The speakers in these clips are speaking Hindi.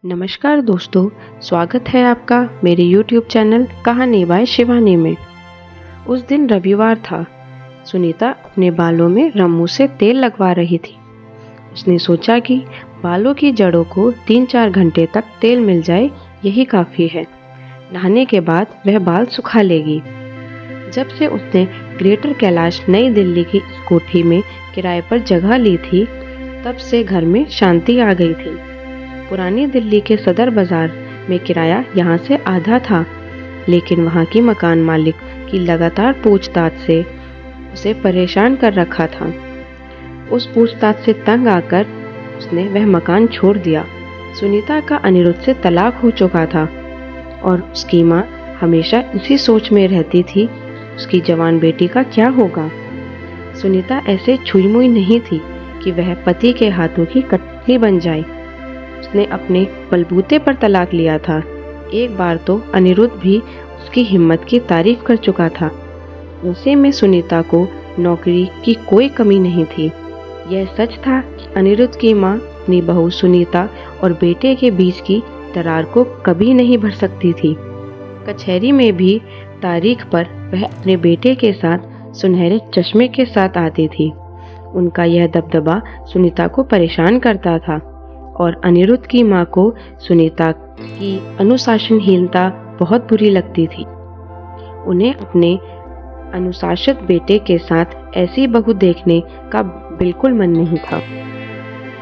नमस्कार दोस्तों, स्वागत है आपका मेरे YouTube चैनल कहानी बाय शिवानी में। उस दिन रविवार था। सुनीता अपने बालों में रम्मू से तेल लगवा रही थी। उसने सोचा कि बालों की जड़ों को 3-4 घंटे तक तेल मिल जाए, यही काफ़ी है। नहाने के बाद वह बाल सुखा लेगी। जब से उसने ग्रेटर कैलाश नई दिल्ली की इस कोठी में किराए पर जगह ली थी, तब से घर में शांति आ गई थी। पुरानी दिल्ली के सदर बाजार में किराया यहाँ से आधा था, लेकिन वहाँ की मकान मालिक की लगातार पूछताछ से उसे परेशान कर रखा था। उस पूछताछ से तंग आकर उसने वह मकान छोड़ दिया। सुनीता का अनिरुद्ध से तलाक हो चुका था और उसकी माँ हमेशा इसी सोच में रहती थी, उसकी जवान बेटी का क्या होगा। सुनीता ऐसे छुई मुई नहीं थी कि वह पति के हाथों की कठपुतली बन जाए। उसने अपने बलबूते पर तलाक लिया था। एक बार तो अनिरुद्ध भी उसकी हिम्मत की तारीफ कर चुका था। ऐसे में सुनीता को नौकरी की कोई कमी नहीं थी। यह सच था कि अनिरुद्ध की माँ अपनी बहू सुनीता और बेटे के बीच की दरार को कभी नहीं भर सकती थी। कचहरी में भी तारीख पर वह अपने बेटे के साथ सुनहरे चश्मे के साथ आती थी। उनका यह दबदबा सुनीता को परेशान करता था और अनिरुद्ध की माँ को सुनीता की अनुशासनहीनता बहुत बुरी लगती थी। उन्हें अपने अनुशासित बेटे के साथ ऐसी बहू देखने का बिल्कुल मन नहीं था।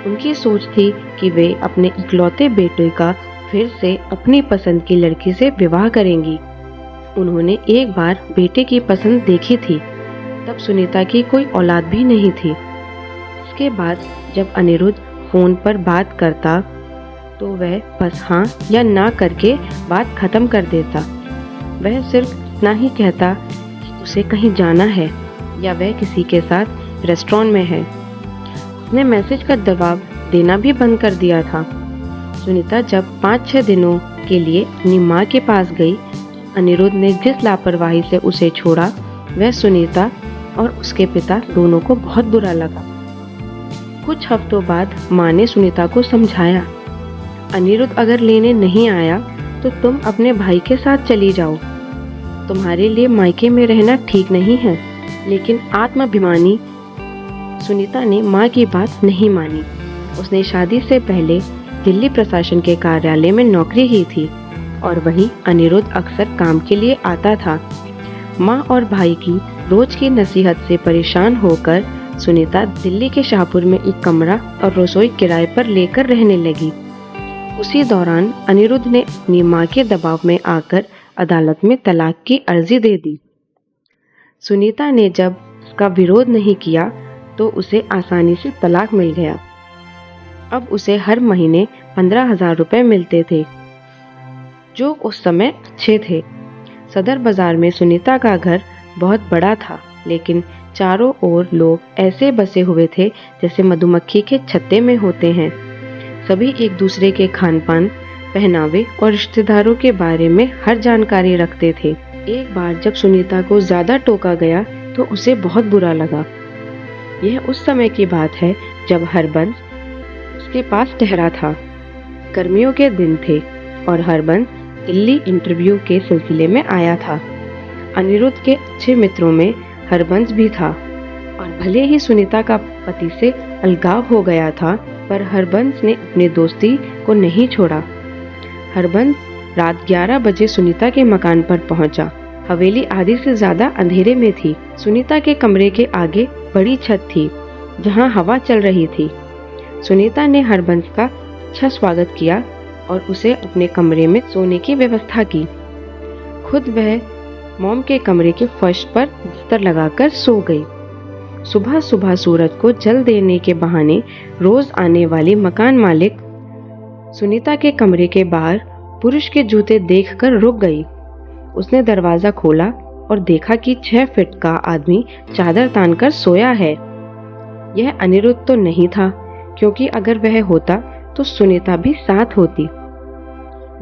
उनकी सोच थी कि वे अपने इकलौते बेटे का फिर से अपनी पसंद की लड़की से विवाह करेंगी। उन्होंने एक बार बेटे की पसंद देखी थी, तब सुनीता की कोई औलाद भी नहीं थी। इसके बाद जब अनिरुद्ध फोन पर बात करता तो वह बस हाँ या ना करके बात खत्म कर देता। वह सिर्फ इतना ही कहता कि उसे कहीं जाना है या वह किसी के साथ रेस्टोरेंट में है। उसने मैसेज का जवाब देना भी बंद कर दिया था। सुनीता जब 5-6 दिनों के लिए अपनी माँ के पास गई, अनिरुद्ध ने जिस लापरवाही से उसे छोड़ा, वह सुनीता और उसके पिता दोनों को बहुत बुरा लगा। कुछ हफ्तों बाद माँ ने सुनीता को समझाया, अनिरुद्ध अगर लेने नहीं आया तो तुम अपने भाई के साथ चली जाओ। तुम्हारे लिए मायके में रहना ठीक नहीं है। लेकिन आत्माभिमानी सुनीता ने माँ की बात नहीं मानी। उसने शादी से पहले दिल्ली प्रशासन के कार्यालय में नौकरी की थी और वहीं अनिरुद्ध अक्सर काम के लिए आता था। माँ और भाई की रोज की नसीहत से परेशान होकर सुनीता दिल्ली के शाहपुर में एक कमरा और रसोई किराए पर लेकर रहने लगी। उसी दौरान अनिरुद्ध ने अपनी मां के दबाव में आकर अदालत में तलाक की अर्जी दे दी। सुनीता ने जब उसका विरोध नहीं किया तो उसे आसानी से तलाक मिल गया। अब उसे हर महीने 15,000 रुपए मिलते थे, जो उस समय अच्छे थे। सदर बाजार में सुनीता का घर बहुत बड़ा था, लेकिन चारों ओर लोग ऐसे बसे हुए थे जैसे मधुमक्खी के छत्ते में होते हैं। सभी एक दूसरे के खानपान, पहनावे और रिश्तेदारों के बारे में हर जानकारी रखते थे। एक बार जब सुनीता को ज्यादा टोका गया तो उसे बहुत बुरा लगा। यह उस समय की बात है जब हरबंस उसके पास ठहरा था। गर्मियों के दिन थे और हरबंस दिल्ली इंटरव्यू के सिलसिले में आया था। अनिरुद्ध के अच्छे मित्रों में हरबंस भी था और भले ही सुनीता का पति से अलगाव हो गया था, पर हरबंस ने अपनी दोस्ती को नहीं छोड़ा। हरबंस रात 11 बजे सुनीता के मकान पर पहुंचा। हवेली आधी से ज्यादा अंधेरे में थी। सुनीता के कमरे के आगे बड़ी छत थी जहां हवा चल रही थी। सुनीता ने हरबंस का अच्छा स्वागत किया और उसे अपने कमरे में सोने की व्यवस्था की। खुद वह मॉम के कमरे के फर्श पर बिस्तर लगाकर सो गई। सुबह सुबह सूरज को जल देने के बहाने रोज आने वाली मकान मालिक सुनीता के कमरे के बाहर पुरुष के जूते देखकर रुक गई। उसने दरवाजा खोला और देखा कि 6 फीट का आदमी चादर तानकर सोया है। यह अनिरुद्ध तो नहीं था, क्योंकि अगर वह होता तो सुनीता भी साथ होती।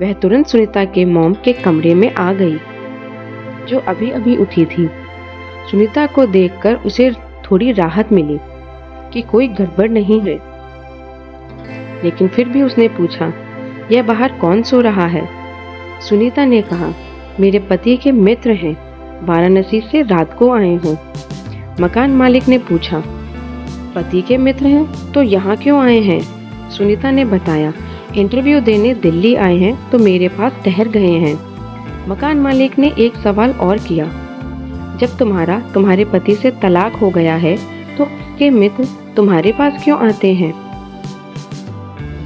वह तुरंत सुनीता के मॉम के कमरे में आ गई, जो अभी अभी उठी थी। सुनीता को देखकर उसे थोड़ी राहत मिली कि कोई गड़बड़ नहीं है, लेकिन फिर भी उसने पूछा, यह बाहर कौन सो रहा है? सुनीता ने कहा, मेरे पति के मित्र हैं, वाराणसी से रात को आए हों। मकान मालिक ने पूछा, पति के मित्र हैं तो यहाँ क्यों आए हैं? सुनीता ने बताया, इंटरव्यू देने दिल्ली आए हैं तो मेरे पास ठहर गए हैं। मकान मालिक ने एक सवाल और किया, जब तुम्हारे पति से तलाक हो गया है तो उसके मित्र तुम्हारे पास क्यों आते हैं?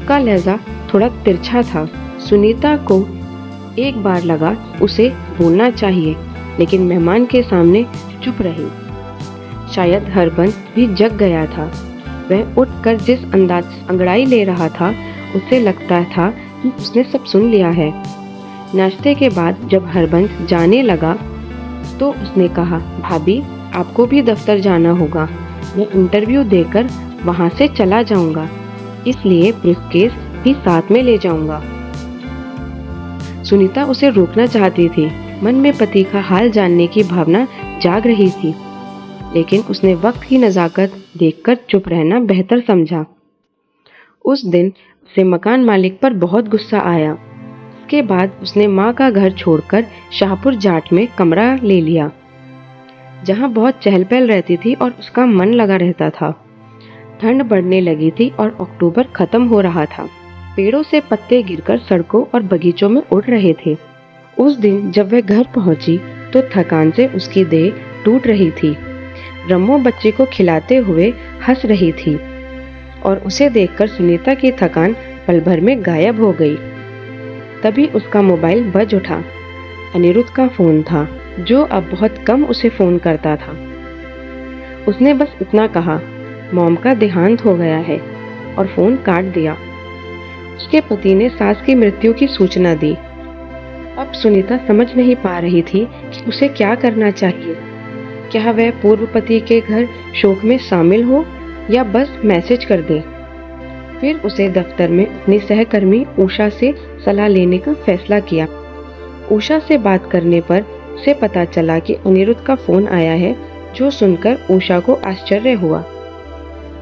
का लहजा थोड़ा तिरछा था। सुनीता को एक बार लगा उसे बोलना चाहिए, लेकिन मेहमान के सामने चुप रही। शायद हरबंस भी जग गया था। वह उठकर जिस अंदाज अंगड़ाई ले रहा था, उससे लगता था कि उसने सब सुन लिया है। नाश्ते के बाद जब हरबंस जाने लगा तो उसने कहा, भाभी आपको भी दफ्तर जाना होगा, मैं इंटरव्यू देकर वहां से चला जाऊंगा, इसलिए ब्रीफकेस भी साथ में ले जाऊंगा। सुनीता उसे रोकना चाहती थी। मन में पति का हाल जानने की भावना जाग रही थी, लेकिन उसने वक्त की नज़ाकत देखकर चुप रहना बेहतर समझा। उस दिन उसे मकान मालिक पर बहुत गुस्सा आया। उसके बाद उसने माँ का घर छोड़कर शाहपुर जाट में कमरा ले लिया, जहाँ बहुत चहल पहल रहती थी और उसका मन लगा रहता था। ठंड बढ़ने लगी थी और अक्टूबर खत्म हो रहा था। पेड़ों से पत्ते गिरकर सड़कों और बगीचों में उड़ रहे थे। उस दिन जब वह घर पहुंची तो थकान से उसकी देह टूट रही थी। रम्मो बच्चे को खिलाते हुए हंस रही थी और उसे देखकर सुनीता की थकान पल भर में गायब हो गई। तभी उसका मोबाइल बज उठा। अनिरुद्ध का फोन था, जो अब बहुत कम उसे फोन करता था। उसने बस इतना कहा, मॉम का देहांत हो गया है, और फोन काट दिया। उसके पति ने सास की मृत्यु की सूचना दी। अब सुनीता समझ नहीं पा रही थी कि उसे क्या करना चाहिए। क्या वह पूर्व पति के घर शोक में शामिल हो या बस मैसेज कर दे। फिर उसे दफ्तर में अपनी सहकर्मी उषा से सलाह लेने का फैसला किया। उषा से बात करने पर उसे पता चला कि अनिरुद्ध का फोन आया है, जो सुनकर उषा को आश्चर्य हुआ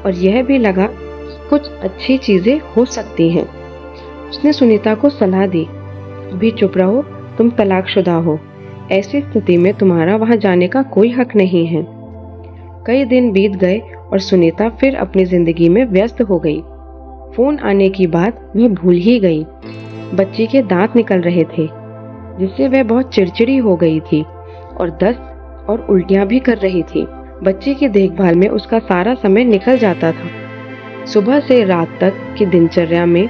और यह भी लगा कि कुछ अच्छी चीजें हो सकती हैं। उसने सुनीता को सलाह दी, अभी चुप रहो, तुम तलाकशुदा हो, ऐसी स्थिति में तुम्हारा वहां जाने का कोई हक नहीं है। कई दिन बीत गए और सुनीता फिर अपनी जिंदगी में व्यस्त हो गई। फोन आने की बात वह भूल ही गई। बच्ची के दांत निकल रहे थे, जिससे वह बहुत चिड़चिड़ी हो गई थी और दस्त और उल्टियां भी कर रही थी। बच्ची की देखभाल में उसका सारा समय निकल जाता था। सुबह से रात तक की दिनचर्या में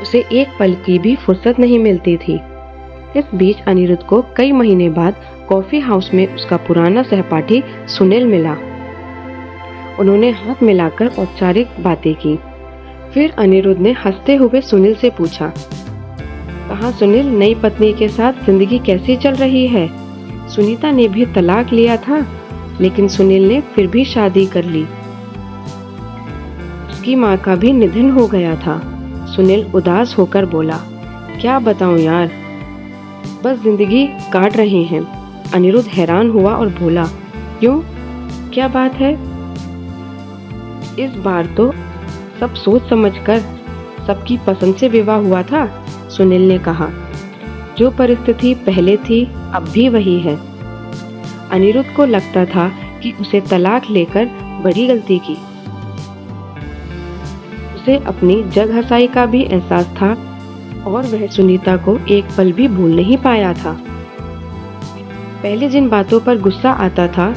उसे एक पल की भी फुर्सत नहीं मिलती थी। इस बीच अनिरुद्ध को कई महीने बाद कॉफी हाउस में उसका पुराना सहपाठी सुनील मिला। उन्होंने हाथ मिलाकर औपचारिक बातें की। फिर अनिरुद्ध ने हंसते हुए सुनील से पूछा, कहा सुनील, नई पत्नी के साथ जिंदगी कैसी चल रही है? सुनीता ने भी तलाक लिया था, लेकिन सुनील ने फिर भी शादी कर ली। उसकी माँ का भी निधन हो गया था। सुनील उदास होकर बोला, क्या बताऊं यार, बस जिंदगी काट रहे हैं। अनिरुद्ध हैरान हुआ और बोला, क्यों, क्या बात है? इस बार तो सब सोच समझकर सबकी पसंद से विवाह हुआ था, सुनील ने कहा। जो परिस्थिति पहले थी अब भी वही है। अनिरुद्ध को लगता था कि उसे तलाक लेकर बड़ी गलती की। उसे अपनी जगहंसाई का भी एहसास था और वह सुनीता को एक पल भी भूल नहीं पाया था। पहले जिन बातों पर गुस्सा आता था,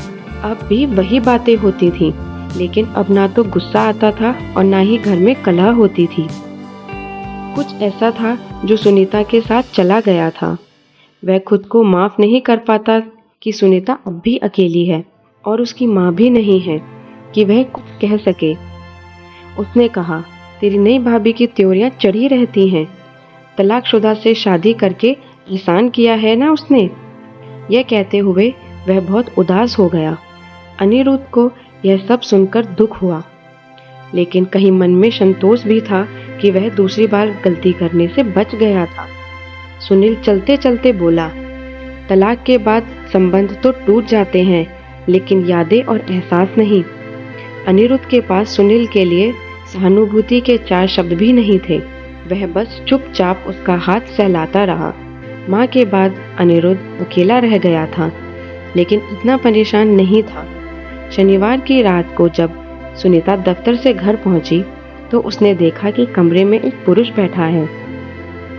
अब भी वही बातें होती थीं, लेकिन अब ना तो गुस्सा आता था और ना ही घर में कलह होती थी। कुछ ऐसा था जो सुनीता के साथ चला गया था। वह खुद को माफ नहीं कर पाता कि सुनीता अब भी अकेली है और उसकी माँ भी नहीं है कि वह कुछ कह सके। उसने कहा, तेरी नई भाभी की त्योरियां चढ़ी रहती हैं। तलाकशुदा से शादी करके एहसान किया है ना उसने। यह कहते हुए वह बहुत उदास हो गया। अनिरुद्ध को यह सब सुनकर दुख हुआ, लेकिन कहीं मन में संतोष भी था कि वह दूसरी बार गलती करने से बच गया था। सुनील चलते चलते बोला, तलाक के बाद संबंध तो टूट जाते हैं, लेकिन यादें और एहसास नहीं। अनिरुद्ध के पास सुनील के लिए सहानुभूति के 4 शब्द भी नहीं थे। वह बस चुपचाप उसका हाथ सहलाता रहा। माँ के बाद अनिरुद्ध अकेला रह गया था, लेकिन इतना परेशान नहीं था। शनिवार की रात को जब सुनीता दफ्तर से घर पहुंची तो उसने देखा कि कमरे में एक पुरुष बैठा है।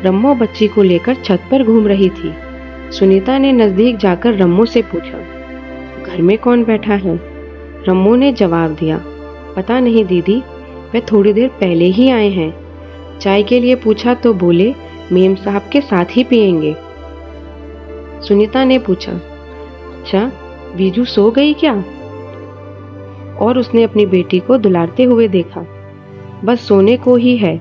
रम्मो बच्ची को लेकर छत पर घूम रही थी। सुनीता ने नजदीक जाकर रम्मो से पूछा, घर में कौन बैठा है? रम्मो ने जवाब दिया, पता नहीं दीदी, वे थोड़ी देर पहले ही आए हैं। चाय के लिए पूछा तो बोले मेम साहब के साथ ही पिएंगे। सुनीता ने पूछा, अच्छा बीजू सो गई क्या? और उसने अपनी बेटी को दुलारते हुए देखा, बस सोने को ही है।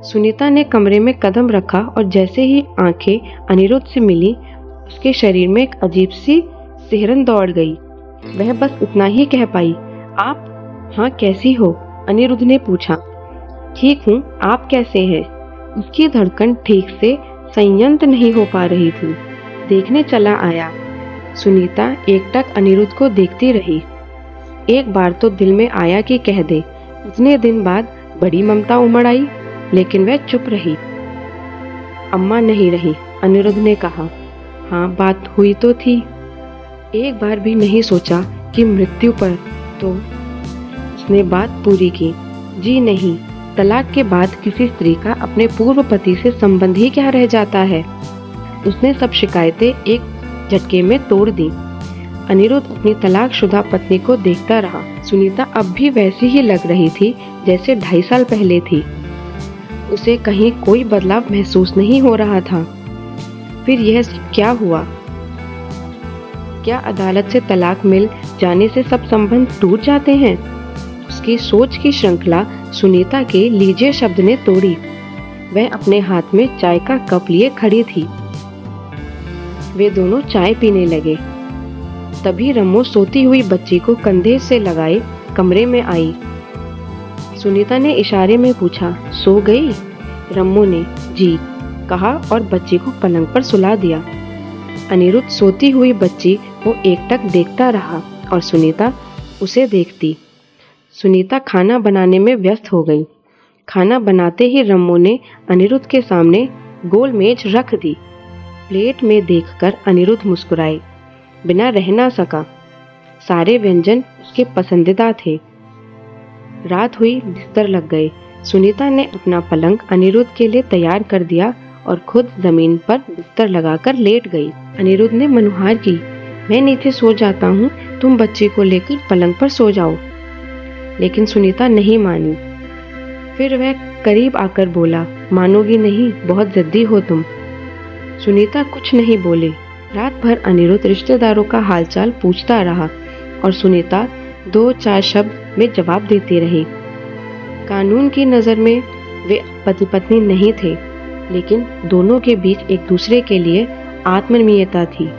सुनीता ने कमरे में कदम रखा और जैसे ही आंखें अनिरुद्ध से मिली, उसके शरीर में एक अजीब सी सिहरन दौड़ गई। वह बस इतना ही कह पाई, आप? हाँ, कैसी हो? अनिरुद्ध ने पूछा। ठीक हूँ, आप कैसे हैं? उसकी धड़कन ठीक से संयत नहीं हो पा रही थी। देखने चला आया। सुनीता एकटक अनिरुद्ध को देखती रही। एक बार तो दिल में आया कि कह दे। इतने दिन बाद बड़ी ममता उमड़ आई, लेकिन वह चुप रही। अम्मा नहीं रही, अनिरुद्ध ने कहा। हाँ, बात हुई तो थी। एक बार भी नहीं सोचा कि मृत्यु पर, तो उसने बात पूरी की। जी नहीं, तलाक के बाद किसी स्त्री का अपने पूर्व पति से संबंध ही क्या रह जाता है। उसने सब शिकायतें एक झटके में तोड़ दी। अनिरुद्ध अपनी तलाकशुदा पत्नी को देखता रहा। सुनीता अब भी वैसी ही लग रही थी जैसे 2.5 साल पहले थी। उसे कहीं कोई बदलाव महसूस नहीं हो रहा था। फिर यह सब क्या हुआ? क्या अदालत से तलाक मिल जाने से सब संबंध टूट जाते हैं? उसकी सोच की श्रृंखला सुनीता के लीजिए शब्द ने तोड़ी। वह अपने हाथ में चाय का कप लिए खड़ी थी। वे दोनों चाय पीने लगे। तभी रम्मो सोती हुई बच्ची को कंधे से लगाए कमरे में आई। सुनीता ने इशारे में पूछा, सो गई? रम्मो ने जी कहा और बच्ची को पलंग पर सुला दिया। अनिरुद्ध सोती हुई बच्ची को एकटक देखता रहा और सुनीता उसे देखती। सुनीता खाना बनाने में व्यस्त हो गई। खाना बनाते ही रम्मो ने अनिरुद्ध के सामने गोल मेज रख दी। प्लेट में देखकर अनिरुद्ध मुस्कुराए, बिना रह ना सका। सारे व्यंजन उसके पसंदीदा थे। रात हुई, बिस्तर लग गए। सुनीता ने अपना पलंग अनिरुद्ध के लिए तैयार कर दिया और खुद जमीन पर बिस्तर लगाकर लेट गई। अनिरुद्ध ने मनुहार की, मैं नीचे सो जाता हूँ, तुम बच्ची को लेकर पलंग पर सो जाओ। लेकिन सुनीता नहीं मानी। फिर वह करीब आकर बोला, मानोगी नहीं, बहुत जिद्दी हो तुम। सुनीता कुछ नहीं बोली। रात भर अनिरुद्ध रिश्तेदारों का हालचाल पूछता रहा और सुनीता 2-4 शब्द में जवाब देती रही। कानून की नज़र में वे पति पत्नी नहीं थे, लेकिन दोनों के बीच एक दूसरे के लिए आत्मीयता थी।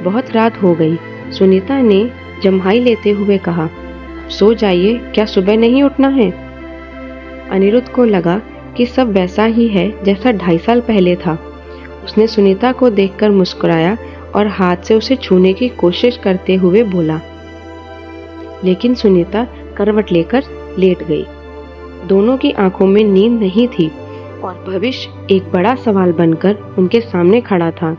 बहुत रात हो गई। सुनीता ने जम्हाई लेते हुए कहा, सो जाइए, क्या सुबह नहीं उठना है? अनिरुद्ध को लगा कि सब वैसा ही है जैसा 2.5 साल पहले था। उसने सुनीता को देखकर मुस्कुराया और हाथ से उसे छूने की कोशिश करते हुए बोला, लेकिन सुनीता करवट लेकर लेट गई। दोनों की आंखों में नींद नहीं थी और भविष्य एक बड़ा सवाल बनकर उनके सामने खड़ा था।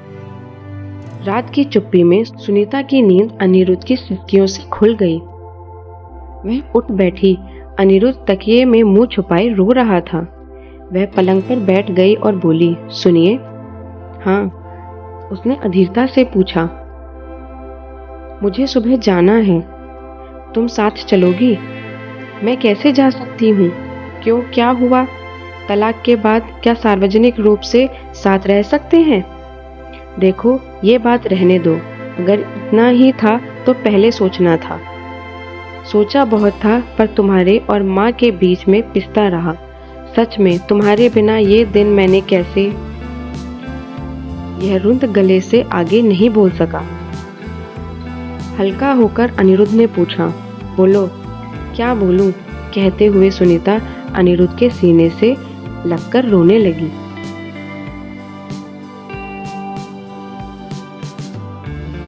रात की चुप्पी में सुनीता की नींद अनिरुद्ध की सिसकियों से खुल गई। वह उठ बैठी। अनिरुद्ध तकिए में मुंह छुपाए रो रहा था। वह पलंग पर बैठ गई और बोली, सुनिए। हाँ, उसने अधीरता से पूछा। मुझे सुबह जाना है, तुम साथ चलोगी? मैं कैसे जा सकती हूँ? क्यों, क्या हुआ? तलाक के बाद क्या सार्वजनिक रूप से साथ रह सकते हैं? देखो, ये बात रहने दो। अगर इतना ही था तो पहले सोचना था। सोचा बहुत था, पर तुम्हारे और माँ के बीच में पिसता रहा। सच में तुम्हारे बिना ये दिन मैंने कैसे। यह रुंध गले से आगे नहीं बोल सका। हल्का होकर अनिरुद्ध ने पूछा, बोलो। क्या बोलूं? कहते हुए सुनीता अनिरुद्ध के सीने से लगकर रोने लगी।